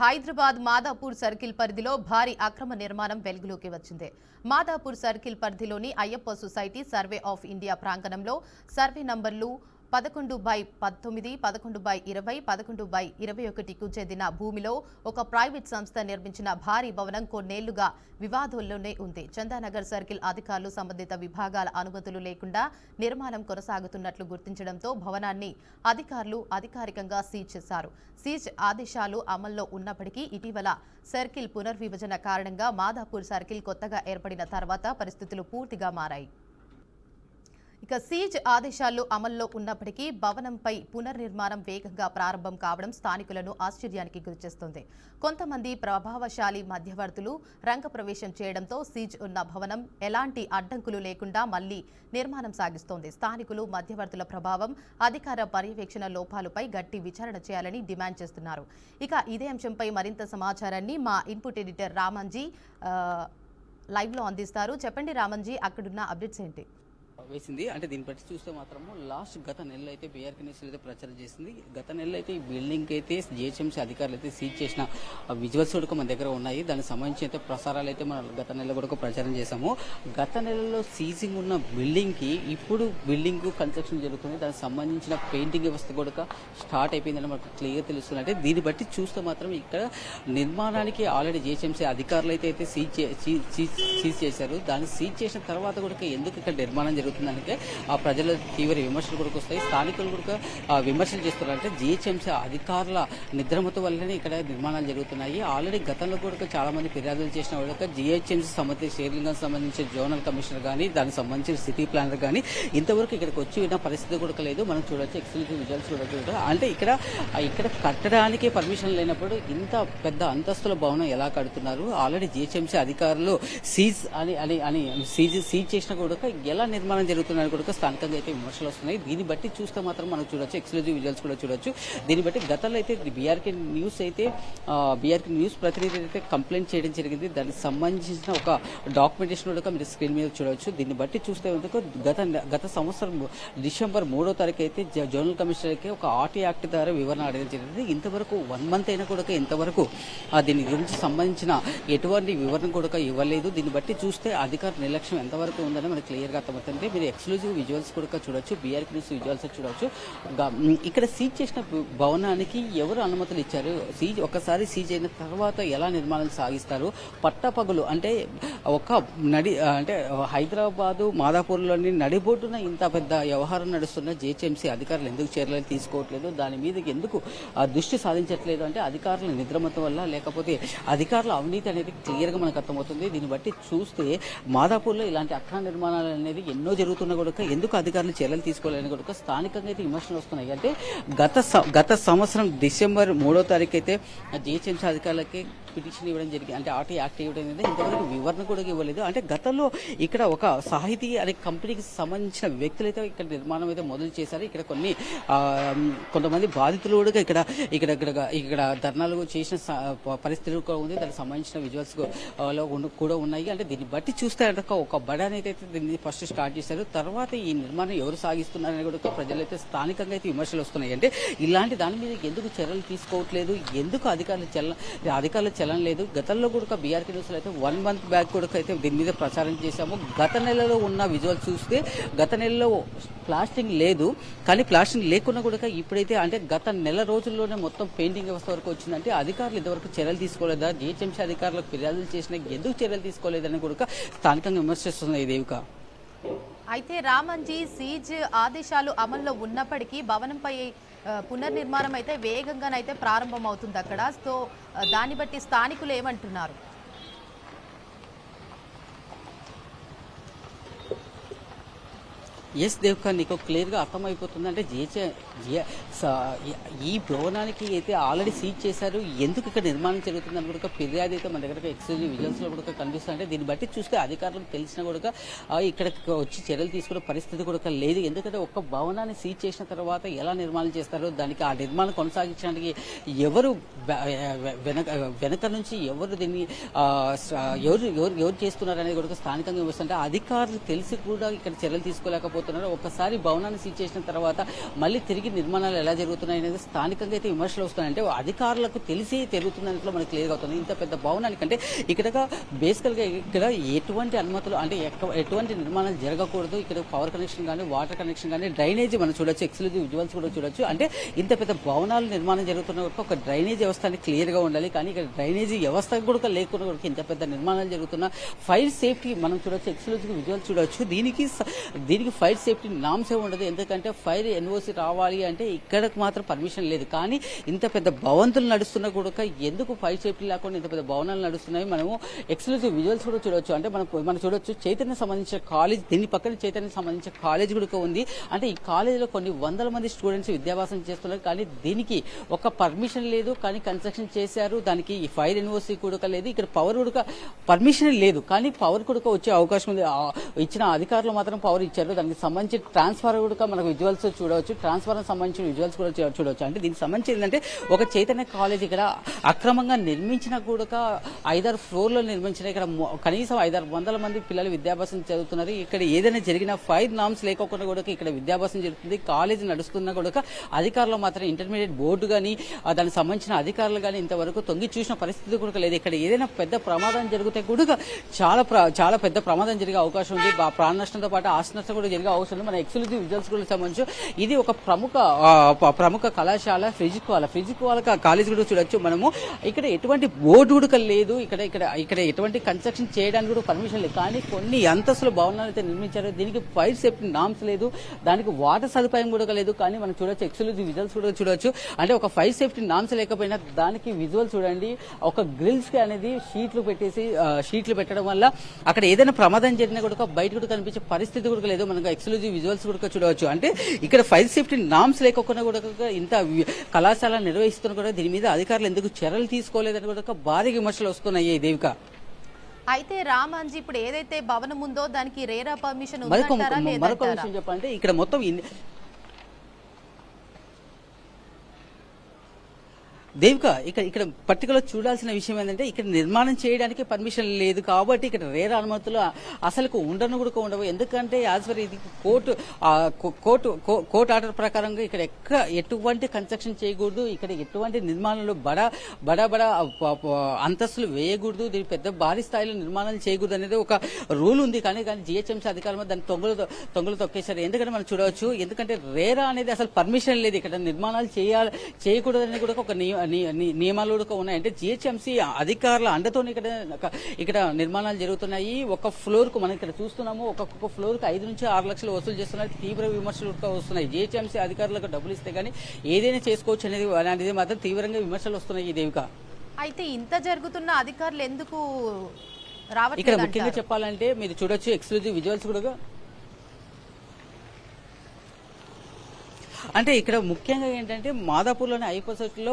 Hyderabad Madhapur circle పరిధిలో భారీ అక్రమ నిర్మాణం వెలుగులోకి వచ్చింది. మాదాపూర్ సర్కిల్ పరిధిలోని Ayyappa society survey of India ప్రాంగణంలో సర్వే నంబర్లు 11/19, 11/20, 11/21కు చెందిన భూమిలో ఒక ప్రైవేట్ సంస్థ నిర్మించిన భారీ భవనం కొన్నేళ్లుగా వివాదంలోనే ఉంది. చందానగర్ సర్కిల్ అధికారులు సంబంధిత విభాగాల అనుమతులు లేకుండా నిర్మాణం కొనసాగుతున్నట్లు గుర్తించడంతో భవనాన్ని అధికారులు అధికారికంగా సీజ్ చేశారు. సీజ్ ఆదేశాలు అమల్లో ఉన్నప్పటికీ ఇటీవల సర్కిల్ పునర్విభజన కారణంగా మాదాపూర్ సర్కిల్ కొత్తగా ఏర్పడిన తర్వాత పరిస్థితులు పూర్తిగా మారాయి. ఇక సీజ్ ఆదేశాలు అమల్లో ఉన్నప్పటికీ భవనంపై పునర్నిర్మాణం వేగంగా ప్రారంభం కావడం స్థానికులను ఆశ్చర్యానికి గురిచేస్తోంది. కొంతమంది ప్రభావశాలి మధ్యవర్తులు రంగప్రవేశం చేయడంతో సీజ్ ఉన్న భవనం ఎలాంటి అడ్డంకులు లేకుండా మళ్లీ నిర్మాణం సాగిస్తోంది. స్థానికులు మధ్యవర్తుల ప్రభావం, అధికార పర్యవేక్షణ లోపాలపై గట్టి విచారణ చేయాలని డిమాండ్ చేస్తున్నారు. ఇక ఇదే అంశంపై మరింత సమాచారాన్ని మా ఇన్పుట్ ఎడిటర్ రామన్జీ లైవ్ లో అందిస్తారు. చెప్పండి రామన్జీ, అక్కడున్న అప్డేట్స్ ఏంటి? వేసింది అంటే దీన్ని బట్టి చూస్తే మాత్రము గత నెలలో అయితే బీఆర్కే న్యూస్ అయితే ప్రచారం చేసింది. గత నెలలో అయితే ఈ బిల్డింగ్ అయితే జిహెచ్ఎంసీ అధికారులు అయితే సీజ్ చేసిన విజువల్స్ కూడా మన దగ్గర ఉన్నాయి. దానికి సంబంధించి అయితే ప్రసారాలు అయితే మనం గత నెలలో కూడా ప్రచారం చేశాము. గత నెలలో సీజింగ్ ఉన్న బిల్డింగ్ కి ఇప్పుడు బిల్డింగ్ కన్స్ట్రక్షన్ జరుగుతుంది. దానికి సంబంధించిన పెయింటింగ్ వ్యవస్థ కూడా స్టార్ట్ అయిపోయిందని మనకు క్లియర్ తెలుస్తుంది. అంటే దీన్ని బట్టి చూస్తే మాత్రం ఇక్కడ నిర్మాణానికి ఆల్రెడీ జిహెచ్ఎంసీ అధికారులు అయితే సీజ్ చేశారు. దాన్ని సీజ్ చేసిన తర్వాత కూడా ఎందుకు ఇక్కడ నిర్మాణం జరుగుతుందంటే ఆ ప్రజల తీవ్ర విమర్శలు కూడా వస్తాయి. స్థానికులు కూడా విమర్శలు చేస్తున్నారంటే జిహెచ్ఎంసీ అధికారుల నిద్రమత వల్లనే ఇక్కడ నిర్మాణాలు జరుగుతున్నాయి. ఆల్రెడీ గతంలో కూడా చాలా మంది ఫిర్యాదులు చేసిన కూడా జిహెచ్ఎంసీ సంబంధించి షేర్లింగానికి సంబంధించిన జోనల్ కమిషనర్ కానీ దానికి సంబంధించిన సిటీ ప్లానర్ కానీ ఇంతవరకు ఇక్కడికి వచ్చి విన్న పరిస్థితి కూడా లేదు. మనం చూడొచ్చు ఎక్స్క్లూజివ్ విజువల్స్ చూడొచ్చు. అంటే ఇక్కడ కట్టడానికి పర్మిషన్ లేనప్పుడు ఇంత పెద్ద అంతస్తుల భవనం ఎలా కడుతున్నారు? ఆల్రెడీ జిహెచ్ఎంసీ అధికారులు సీజ్ చేసిన కూడా ఎలా నిర్మాణం జరుగుతుందని కూడా స్థానికంగా అయితే విమర్శలు వస్తున్నాయి. దీన్ని బట్టి చూస్తే మాత్రం మనం చూడొచ్చు, ఎక్స్క్లూజివ్ విజువల్స్ కూడా చూడొచ్చు. దీన్ని బట్టి గతంలో అయితే బీఆర్కే న్యూస్ ప్రతినిధి అయితే కంప్లైంట్ చేయడం జరిగింది. దానికి సంబంధించిన ఒక డాక్యుమెంటేషన్ కూడా మీరు స్క్రీన్ మీద చూడవచ్చు. దీన్ని బట్టి చూస్తే గత సంవత్సరం డిసెంబర్ 3వ తారీఖు అయితే జోనల్ కమిషనర్కి ఒక ఆర్టీ యాక్ట్ ద్వారా వివరణ అడగడం జరిగింది. ఇంతవరకు 1 మంత్ అయినా కూడా ఇంతవరకు దీని గురించి సంబంధించిన ఎటువంటి వివరణ కూడా ఇవ్వలేదు. దీన్ని బట్టి చూస్తే అధికార నిర్లక్ష్యం ఎంతవరకు ఉందని మనకు క్లియర్ గా అర్థమవుతుంది. మీరు ఎక్స్క్లూజివ్ విజువల్స్ కూడా చూడొచ్చు, బీఆర్కే న్యూస్ విజువల్స్ చూడొచ్చు. ఇక్కడ సీజ్ చేసిన భవనానికి ఎవరు అనుమతులు ఇచ్చారు? ఒకసారి సీజ్ అయిన తర్వాత ఎలా నిర్మాణం సాగిస్తారు? పట్టపగులు అంటే అంటే హైదరాబాదు మాదాపూర్లోని నడిబొడ్డున ఇంత పెద్ద వ్యవహారం నడుస్తున్న జిహెచ్ఎంసీ అధికారులు ఎందుకు చర్యలు తీసుకోవట్లేదు? దాని మీద ఎందుకు దృష్టి సాధించట్లేదు? అంటే అధికారుల నిద్రమతం వల్ల, లేకపోతే అధికారుల అవినీతి అనేది క్లియర్ గా మనకు అర్థమవుతుంది. దీన్ని బట్టి చూస్తే మాదాపూర్లో ఇలాంటి అక్రమ నిర్మాణాలు అనేది ఎన్నో జరుగుతున్నా కూడా ఎందుకు అధికారులు చర్యలు తీసుకోవాలని కూడా స్థానికంగా అయితే విమర్శలు వస్తున్నాయి. అంటే గత సంవత్సరం డిసెంబర్ 3వ తారీఖు అయితే జిహెచ్ఎంసీ అధికారులకి పిటిషన్ ఇవ్వడం జరిగింది. అంటే ఆర్టీ యాక్ట్ ఇవ్వడం అనేది ఇంతవరకు వివరణ కూడా ఇవ్వలేదు. అంటే గతంలో ఇక్కడ ఒక సాహితీ అనే కంపెనీకి సంబంధించిన వ్యక్తులు అయితే ఇక్కడ నిర్మాణం అయితే మొదలు చేశారు. ఇక్కడ కొంతమంది బాధితులు కూడా ఇక్కడ ధర్నాలు చేసిన పరిస్థితులు కూడా ఉంది. దానికి సంబంధించిన విజువల్స్ కూడా ఉన్నాయి. అంటే దీన్ని బట్టి చూస్తే ఒక బడాని అయితే దీన్ని ఫస్ట్ స్టార్ట్ చేశారు. తర్వాత ఈ నిర్మాణం ఎవరు సాగిస్తున్నారని కూడా ప్రజలైతే స్థానికంగా అయితే విమర్శలు వస్తున్నాయి. అంటే ఇలాంటి దాని మీద ఎందుకు చర్యలు తీసుకోవట్లేదు? ఎందుకు అధికారులు చలన లేదు? గతంలో కూడా బీఆర్కే న్యూస్ అయితే 1 మంత్ బ్యాక్ కూడా అయితే దీని మీద ప్రచారం చేశాము. గత నెలలో ఉన్న విజువల్స్ చూస్తే గత నెలలో ప్లాస్టింగ్ లేదు, కానీ ప్లాస్టింగ్ లేకున్నా కూడా ఇప్పుడైతే అంటే గత నెల రోజుల్లోనే మొత్తం పెయింటింగ్ వ్యవస్థ వరకు వచ్చిందంటే అధికారులు ఇంతవరకు చర్యలు తీసుకోలేదా? జిహెచ్ఎంసీ అధికారులకు ఫిర్యాదులు చేసినా ఎందుకు చర్యలు తీసుకోలేదని కూడా స్థానికంగా విమర్శిస్తున్నాయి. దేవిక అయితే రామన్జీ, సీజ్ ఆదేశాలు అమల్లో ఉన్నప్పటికీ భవనంపై పునర్నిర్మాణం అయితే వేగంగానైతే ప్రారంభం అవుతుంది అక్కడ. సో దాన్ని బట్టి స్థానికులు ఏమంటున్నారు? ఎస్ దేవ్కా, నీకు క్లియర్గా అర్థమైపోతుంది. అంటే ఈ భవనానికి అయితే ఆల్రెడీ సీజ్ చేశారు. ఎందుకు ఇక్కడ నిర్మాణం జరుగుతుందని కూడా ఫిర్యాదు అయితే మన దగ్గర ఎక్స్క్లూజివ్ విజువల్స్లో కూడా కనిపిస్తుంది. అంటే దీన్ని బట్టి చూస్తే అధికారులకు తెలిసినా కూడా ఇక్కడ వచ్చి చర్యలు తీసుకునే పరిస్థితి కూడా లేదు. ఎందుకంటే ఒక భవనాన్ని సీజ్ చేసిన తర్వాత ఎలా నిర్మాణం చేస్తారో, దానికి ఆ నిర్మాణం కొనసాగించడానికి ఎవరు వెనక నుంచి ఎవరు దీన్ని ఎవరు చేస్తున్నారు అనేది కూడా స్థానికంగా వస్తుంటే అధికారులు తెలిసి కూడా ఇక్కడ చర్యలు తీసుకోలేకపోతే చేయలేకపోతున్నారు. ఒక్కసారి భవనాన్ని సీజ్ చేసిన తర్వాత మళ్ళీ తిరిగి నిర్మాణాలు ఎలా జరుగుతున్నాయి అనేది స్థానికంగా అయితే విమర్శలు వస్తున్నాయి. అంటే అధికారులకు తెలిసి జరుగుతున్నట్లు మనకు క్లియర్గా అవుతుంది. ఇంత పెద్ద భవనానికి అంటే ఇక్కడ బేసికల్గా ఇక్కడ ఎటువంటి అనుమతులు అంటే ఎటువంటి నిర్మాణాలు జరగకూడదు. ఇక్కడ పవర్ కనెక్షన్ కానీ వాటర్ కనెక్షన్ కానీ డ్రైనేజ్ మనం చూడొచ్చు, ఎక్స్క్లూజివ్ విజువల్స్ కూడా చూడొచ్చు. అంటే ఇంత పెద్ద భవనాలు నిర్మాణం జరుగుతున్న ఒక డ్రైనేజ్ వ్యవస్థ అనేది క్లియర్గా ఉండాలి. కానీ ఇక్కడ డ్రైనేజీ వ్యవస్థ కూడా లేకుండా కూడా ఇంత పెద్ద నిర్మాణాలు జరుగుతున్న ఫైర్ సేఫ్టీ మనం చూడొచ్చు, ఎక్స్క్లూజివ్ విజువల్స్ చూడొచ్చు. దీనికి ఫైర్ సేఫ్టీ నామ్స్ ఏ ఉండదు. ఎందుకంటే ఫైర్ ఎన్ఓసి రావాలి అంటే ఇక్కడకు మాత్రం పర్మిషన్ లేదు. కానీ ఇంత పెద్ద భవంతులు నడుస్తున్నా కూడా ఎందుకు ఫైర్ సేఫ్టీ లేకుండా ఇంత పెద్ద భవనాలు నడుస్తున్నాయి. మనము ఎక్స్క్లూజివ్ విజువల్స్ కూడా చూడొచ్చు. అంటే మనం చూడొచ్చు చైతన్య సంబంధించిన కాలేజ్, దీని పక్కన చైతన్య సంబంధించిన కాలేజ్ కూడా ఉంది. అంటే ఈ కాలేజీలో కొన్ని వందల మంది స్టూడెంట్స్ విద్యాభ్యాసం చేస్తున్నారు. కానీ దీనికి ఒక పర్మిషన్ లేదు. కానీ కన్స్ట్రక్షన్ చేశారు, దానికి ఫైర్ ఎన్ఓసి కూడా లేదు. ఇక్కడ పవర్ కూడా పర్మిషన్ లేదు. కానీ పవర్ కూడా వచ్చే అవకాశం ఉంది. ఇచ్చిన అధికారులు మాత్రం పవర్ ఇచ్చారు. దానికి సంబంధించి ట్రాన్స్ఫార్ కూడా మనకు విజువల్స్ చూడవచ్చు, ట్రాన్స్ఫార్ సంబంధించిన విజువల్స్ కూడా చూడవచ్చు. అంటే దీనికి సంబంధించి ఏంటంటే ఒక చైతన్య కాలేజ్ ఇక్కడ అక్రమంగా నిర్మించిన కూడా 5-6 ఫ్లోర్లో నిర్మించిన ఇక్కడ కనీసం 500-600 మంది పిల్లలు విద్యాభ్యాసం చదువుతున్నారు. ఇక్కడ ఏదైనా జరిగిన ఫైర్ నామ్స్ లేకుండా కూడా ఇక్కడ విద్యాభ్యాసం జరుగుతుంది. కాలేజీ నడుస్తున్నా కూడా అధికారులు మాత్రం ఇంటర్మీడియట్ బోర్డు కానీ దానికి సంబంధించిన అధికారులు కానీ ఇంతవరకు తొంగి చూసిన పరిస్థితి కూడా లేదు. ఇక్కడ ఏదైనా పెద్ద ప్రమాదం జరిగితే కూడా చాలా పెద్ద ప్రమాదం జరిగే అవకాశం ఉంది. ప్రాణ నష్టంతో పాటు ఆస్తి నష్టం కూడా జరిగే అవకాశం ఉంది. మన ఎక్స్క్లూజివ్ విజువల్స్ కూడా సంబంధించి ఇది ఒక ప్రముఖ కళాశాల ఫిజిక్వాల కాలేజ్ కూడా చూడొచ్చు. మనము ఇక్కడ ఎటువంటి బోర్డు కూడా లేదు. ఇక్కడ ఎటువంటి కన్స్ట్రక్షన్ చేయడానికి కూడా పర్మిషన్ లేదు. కానీ కొన్ని అంతస్తుల భవనాలు అయితే నిర్మించారు. దీనికి ఫైర్ సేఫ్టీ నామ్స్ లేదు, దానికి వాటర్ సదుపాయం కూడా లేదు. కానీ మనం చూడొచ్చు, ఎక్స్క్లూజివ్ విజువల్స్ కూడా చూడొచ్చు. అంటే ఒక ఫైర్ సేఫ్టీ నామ్స్ లేకపోయినా దానికి విజువల్ చూడండి. ఒక గ్రిల్స్ కి అనేది షీట్లు పెట్టడం వల్ల అక్కడ ఏదైనా ప్రమాదం జరిగినా కూడా బయట కూడా కనిపించే పరిస్థితి కూడా లేదు. మనకు ఎక్స్క్లూజివ్ విజువల్స్ కూడా చూడవచ్చు. అంటే ఇక్కడ ఫైర్ సేఫ్టీ నామ్స్ లేకుండా కూడా ఇంత కళాశాల నిర్వహిస్తున్న కూడా దీని మీద అధికారులు ఎందుకు చర్యలు తీసుకోలేదని కూడా భారీ విమర్శలు వస్తున్నాయి. దేవిక, అయితే రామాంజీ ఇప్పుడు ఏదైతే భవనం ఉందో దానికి రేరా పర్మిషన్ మరొక విషయం చెప్పాలంటే ఇక్కడ మొత్తం దేవిక ఇక్కడ పర్టికులర్ చూడాల్సిన విషయం ఏంటంటే ఇక్కడ నిర్మాణం చేయడానికి పర్మిషన్ లేదు. కాబట్టి ఇక్కడ రేరా అనుమతులు అసలు ఉండవు. ఎందుకంటే యాజ్ పర్ ఇది కోర్టు ఆర్డర్ ప్రకారంగా ఇక్కడ ఎటువంటి కన్స్ట్రక్షన్ చేయకూడదు. ఇక్కడ ఎటువంటి నిర్మాణాలు బడా అంతస్తులు వేయకూడదు. దీని పెద్ద భారీ స్థాయిలో నిర్మాణాలు చేయకూడదు అనేది ఒక రూల్ ఉంది. కానీ జిహెచ్ఎంసీ అధికారులు దాన్ని తొంగలు తొక్కేశారు. ఎందుకంటే మనం చూడవచ్చు, ఎందుకంటే రేరా అనేది అసలు పర్మిషన్ లేదు. ఇక్కడ నిర్మాణాలు చేయకూడదు అనేది కూడా ఒక నియమాలు కూడా ఉన్నాయి. అంటే జిహెచ్ఎంసీ అధికారుల అండతో ఇక్కడ నిర్మాణాలు జరుగుతున్నాయి. ఒక ఫ్లోర్ కు మనం ఇక్కడ చూస్తున్నాము, ఒక్కొక్క ఫ్లోర్ కు 5 నుంచి 6 లక్షలు వసూలు చేస్తున్నారు. తీవ్ర విమర్శలు వస్తున్నాయి. జిహెచ్ఎంసీ అధికారులకు డబ్బులు ఇస్తే గానీ ఏదైనా చేసుకోవచ్చు అనేది మాత్రం తీవ్రంగా విమర్శలు వస్తున్నాయి. ఈ దేవిక, అయితే ఇంత జరుగుతున్న అధికారులు ఎందుకు రావట్లేదు? ఇక్కడ ముఖ్యంగా చెప్పాలంటే మీరు చూడొచ్చు, ఎక్స్క్లూజివ్ విజువల్స్ కూడా అంటే ఇక్కడ ముఖ్యంగా ఏంటంటే మాదాపూర్లోని ఐపోసెట్లో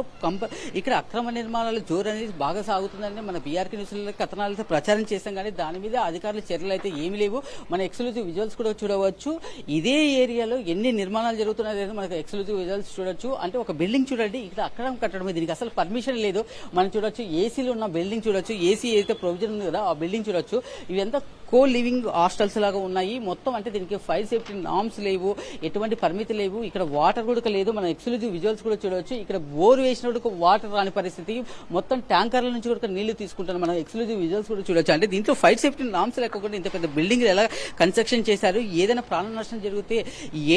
ఇక్కడ అక్రమ నిర్మాణాలు జోరు అనేది బాగా సాగుతుందని మన బీఆర్కే న్యూస్లో కథనాలతో ప్రచారం చేస్తాం. కానీ దాని మీద అధికారుల చర్యలు అయితే ఏమీ లేవు. మన ఎక్స్క్లూజివ్ విజువల్స్ కూడా చూడవచ్చు. ఇదే ఏరియాలో ఎన్ని నిర్మాణాలు జరుగుతున్నాయో మనకు ఎక్స్క్లూజివ్ విజువల్స్ చూడొచ్చు. అంటే ఒక బిల్డింగ్ చూడండి, ఇక్కడ అక్రమం కట్టడమే, దీనికి అసలు పర్మిషన్ లేదు. మనం చూడొచ్చు, ఏసీలు ఉన్న బిల్డింగ్ చూడొచ్చు, ఏసీ అయితే ప్రొవిజన్ ఉంది కదా ఆ బిల్డింగ్ చూడొచ్చు. ఇవంతా కో లివింగ్ హాస్టల్స్ లాగా ఉన్నాయి మొత్తం. అంటే దీనికి ఫైర్ సేఫ్టీ నామ్స్ లేవు, ఎటువంటి పరిమితి లేవు. ఇక్కడ వాటర్ కూడా లేదు. మన ఎక్స్క్లూజివ్ విజువల్స్ కూడా చూడవచ్చు. ఇక్కడ బోర్ వేసినప్పుడు వాటర్ రాని పరిస్థితి, మొత్తం ట్యాంకర్ల నుంచి కూడా నీళ్లు తీసుకుంటారు. మనం ఎక్స్క్లూజివ్ విజువల్స్ కూడా చూడొచ్చు. అంటే దీంట్లో ఫైర్ సేఫ్టీ నామ్స్ లేకుండా ఇంత పెద్ద బిల్డింగ్ ఎలా కన్స్ట్రక్షన్ చేశారు, ఏదైనా ప్రాణ నష్టం జరిగితే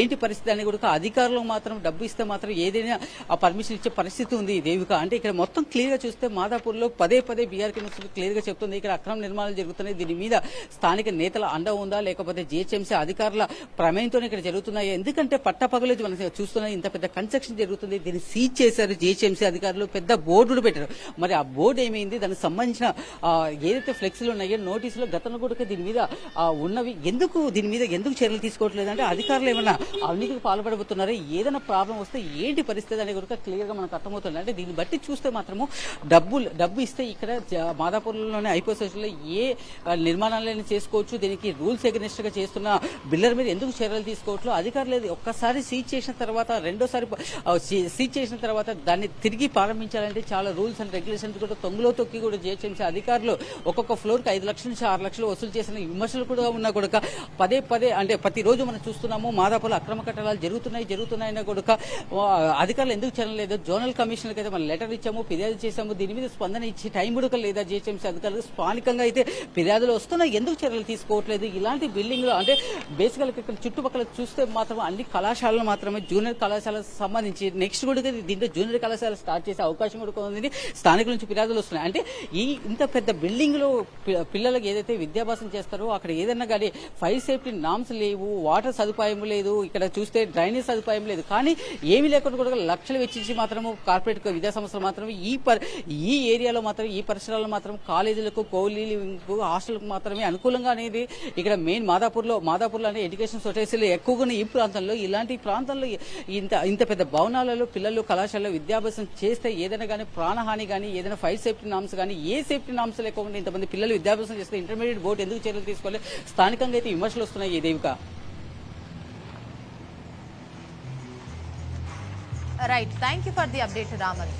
ఏంటి పరిస్థితి అని కూడా అధికారులు మాత్రం డబ్బు ఇస్తే మాత్రం ఏదైనా ఆ పర్మిషన్ ఇచ్చే పరిస్థితి ఉంది. దేవిక, అంటే ఇక్కడ మొత్తం క్లియర్ గా చూస్తే మాదాపూర్లో పదే బీఆర్కే న్యూస్ క్లియర్ గా చెప్తుంది ఇక్కడ అక్రమ నిర్మాణాలు జరుగుతున్నాయి. దీని మీద స్థానిక నేతల అండ ఉందా లేకపోతే జిహెచ్ఎంసీ అధికారుల ప్రమేయంతో ఇక్కడ జరుగుతున్నాయి. ఎందుకంటే పట్టపగలు మనం చూస్తున్న ఇంత పెద్ద కన్స్ట్రక్షన్ జరుగుతుంది. దీన్ని సీజ్ చేశారు జిహెచ్ఎంసీ అధికారులు, పెద్ద బోర్డులు పెట్టారు. మరి ఆ బోర్డు ఏమైంది, దానికి సంబంధించిన ఏదైతే ఫ్లెక్సీలు ఉన్నాయో నోటీసులు గతంలో కూడా దీని మీద ఉన్నవి, దీని మీద ఎందుకు చర్యలు తీసుకోవట్లేదు అంటే అధికారులు ఏమైనా అవినీతికి పాల్పడబోతున్నారో, ఏదైనా ప్రాబ్లం వస్తే ఏంటి పరిస్థితి అనేది కూడా క్లియర్ గా మనకు అర్థమవుతుంది. అంటే దీన్ని బట్టి చూస్తే మాత్రము డబ్బు ఇస్తే ఇక్కడ మాదాపూర్లోనే ఐపోసెస్లో ఏ నిర్మాణాలను చేసుకోవచ్చు, దీనికి రూల్స్ ఎగనిస్ట్ గా చేస్తున్న బిల్డర్ మీద ఎందుకు చర్యలు తీసుకోవట్లేదు అధికారులు ఒక్కసారి సీజ్ చేసిన తర్వాత రెండోసారి సీజ్ చేసిన తర్వాత దాన్ని తిరిగి ప్రారంభించాలంటే చాలా రూల్స్ అండ్ రెగ్యులేషన్స్ కూడా తొంగులో తొక్కి కూడా జిహెచ్ఎంసీ అధికారులు ఒక్కొక్క ఫ్లోర్ కి 5 లక్షల నుంచి 6 లక్షలు వసూలు చేసిన విమర్శలు కూడా ఉన్నా కూడా పదే పదే అంటే ప్రతిరోజు మనం చూస్తున్నాము మాదాపూర్లో అక్రమ కట్టడాలు జరుగుతున్నాయని కూడా అధికారులు ఎందుకు చర్యలు లేదు. జోనల్ కమిషనర్కి అయితే మనం లెటర్ ఇచ్చాము, ఫిర్యాదు చేశాము, దీని మీద స్పందన ఇచ్చి టైం కూడా లేదా జిహెచ్ఎంసీ అధికారులు స్థానికంగా అయితే ఫిర్యాదులు వస్తున్నాయి, ఎందుకు చర్యలు తీసుకోవట్లేదు. ఇలాంటి బిల్డింగ్ లో అంటే బేసికల్ ఇక్కడ చుట్టుపక్కల చూస్తే మాత్రం అన్ని కళాశాలలు మాత్రమే జూనియర్ కళాశాలకు సంబంధించి నెక్స్ట్ కూడా దీంట్లో జూనియర్ కళాశాల స్టార్ట్ చేసే అవకాశం కూడా ఉంది. స్థానికుల నుంచి ఫిర్యాదులు వస్తున్నాయి. అంటే ఇంత పెద్ద బిల్డింగ్ లో పిల్లలకు ఏదైతే విద్యాభ్యాసం చేస్తారో అక్కడ ఏదైనా కానీ ఫైర్ సేఫ్టీ నామ్స్ లేవు, వాటర్ సదుపాయం లేదు, ఇక్కడ చూస్తే డ్రైనేజ్ సదుపాయం లేదు. కానీ ఏమీ లేకుండా కూడా లక్షలు వెచ్చించి మాత్రము కార్పొరేట్ విద్యా సంస్థలు మాత్రం ఈ ఏరియాలో మాత్రం ఈ పరిసరాల్లో మాత్రం కాలేజీలకు కోలీలకు హాస్టల్కు మాత్రమే అనుకూలంగా అనేది ఇక్కడ మెయిన్ మాదాపూర్లో అనే ఎడ్యుకేషన్ సొసైటీలు ఎక్కువగా ఈ ప్రాంతంలో ఇలాంటి ప్రాంతాల్లో ఇంత పెద్ద భవనాలలో పిల్లలు కళాశాలలో విద్యాభ్యాసం చేస్తే ఏదైనా కానీ ప్రాణహాని కానీ ఏదైనా ఫైర్ సేఫ్టీ నామ్స్ కానీ ఏ సేఫ్టీ నామ్స్ లేకుండా ఇంతమంది పిల్లలు విద్యాభ్యాసం చేస్తే ఇంటర్మీడియట్ బోర్డు ఎందుకు చర్యలు తీసుకోవాలి. స్థానికంగా అయితే విమర్శలు వస్తున్నాయి. ఈ Devika right, thank you for the update Raman.